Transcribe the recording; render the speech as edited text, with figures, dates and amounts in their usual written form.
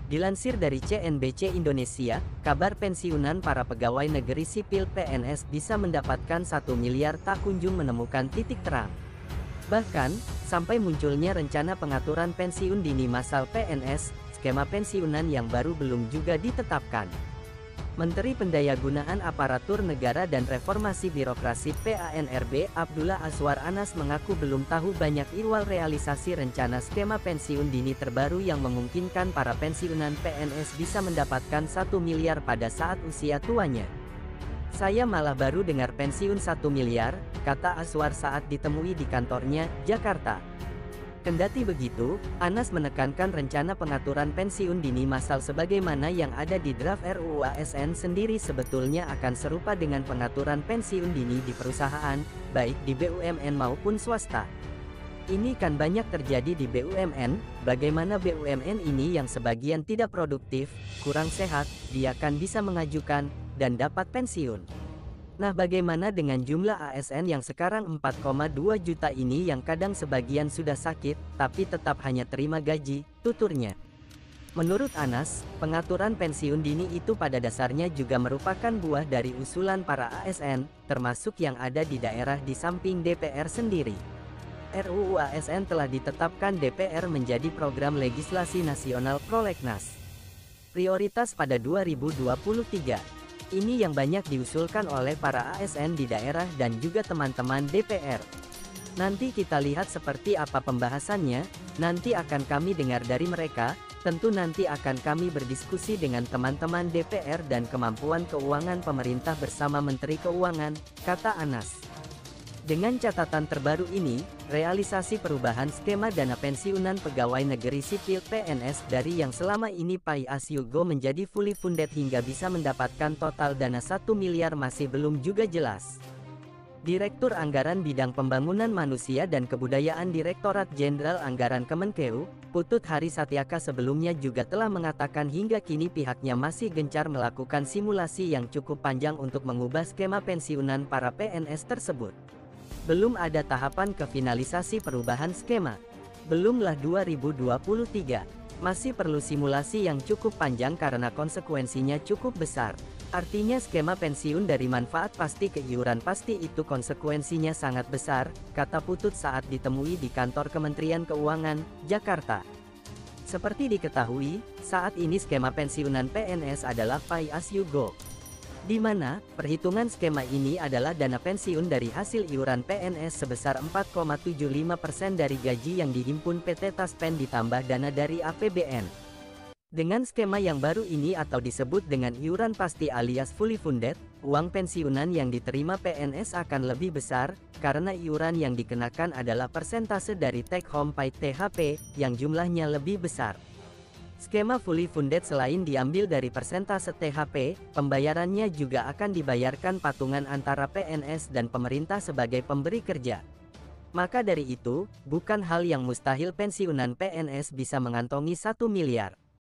Dilansir dari CNBC Indonesia, kabar pensiunan para pegawai negeri sipil (PNS) bisa mendapatkan 1 miliar tak kunjung menemukan titik terang. Bahkan, sampai munculnya rencana pengaturan pensiun dini massal PNS, skema pensiunan yang baru belum juga ditetapkan. Menteri Pendayagunaan Aparatur Negara dan Reformasi Birokrasi (PANRB) Abdullah Azwar Anas mengaku belum tahu banyak ihwal realisasi rencana skema pensiun dini terbaru yang memungkinkan para pensiunan PNS bisa mendapatkan 1 miliar pada saat usia tuanya. "Saya malah baru dengar pensiun 1 miliar, kata Azwar saat ditemui di kantornya, Jakarta. Kendati begitu, Anas menekankan rencana pengaturan pensiun dini massal sebagaimana yang ada di draft RUU ASN sendiri sebetulnya akan serupa dengan pengaturan pensiun dini di perusahaan, baik di BUMN maupun swasta. Ini kan banyak terjadi di BUMN, bagaimana BUMN ini yang sebagian tidak produktif, kurang sehat, dia kan bisa mengajukan, dan dapat pensiun. Nah, bagaimana dengan jumlah ASN yang sekarang 4,2 juta ini yang kadang sebagian sudah sakit, tapi tetap hanya terima gaji," tuturnya. Menurut Anas, pengaturan pensiun dini itu pada dasarnya juga merupakan buah dari usulan para ASN, termasuk yang ada di daerah di samping DPR sendiri. RUU ASN telah ditetapkan DPR menjadi program legislasi nasional prolegnas prioritas pada 2023. Ini yang banyak diusulkan oleh para ASN di daerah dan juga teman-teman DPR. Nanti kita lihat seperti apa pembahasannya, nanti akan kami dengar dari mereka, tentu nanti akan kami berdiskusi dengan teman-teman DPR dan kemampuan keuangan pemerintah bersama Menteri Keuangan, kata Anas. Dengan catatan terbaru ini, realisasi perubahan skema dana pensiunan pegawai negeri sipil (PNS) dari yang selama ini pay as you go menjadi fully funded hingga bisa mendapatkan total dana 1 miliar masih belum juga jelas. Direktur Anggaran Bidang Pembangunan Manusia dan Kebudayaan Direktorat Jenderal Anggaran Kemenkeu, Putut Hari Satyaka sebelumnya juga telah mengatakan hingga kini pihaknya masih gencar melakukan simulasi yang cukup panjang untuk mengubah skema pensiunan para PNS tersebut. Belum ada tahapan ke finalisasi perubahan skema. Belumlah 2023. Masih perlu simulasi yang cukup panjang karena konsekuensinya cukup besar. Artinya skema pensiun dari manfaat pasti ke iuran pasti itu konsekuensinya sangat besar, kata Putut saat ditemui di kantor Kementerian Keuangan, Jakarta. Seperti diketahui, saat ini skema pensiunan PNS adalah pay as you go, di mana perhitungan skema ini adalah dana pensiun dari hasil iuran PNS sebesar 4,75% dari gaji yang dihimpun PT Taspen ditambah dana dari APBN. Dengan skema yang baru ini atau disebut dengan iuran pasti alias fully funded, uang pensiunan yang diterima PNS akan lebih besar, karena iuran yang dikenakan adalah persentase dari take home pay (THP) yang jumlahnya lebih besar. Skema fully funded selain diambil dari persentase THP, pembayarannya juga akan dibayarkan patungan antara PNS dan pemerintah sebagai pemberi kerja. Maka dari itu, bukan hal yang mustahil pensiunan PNS bisa mengantongi 1 miliar.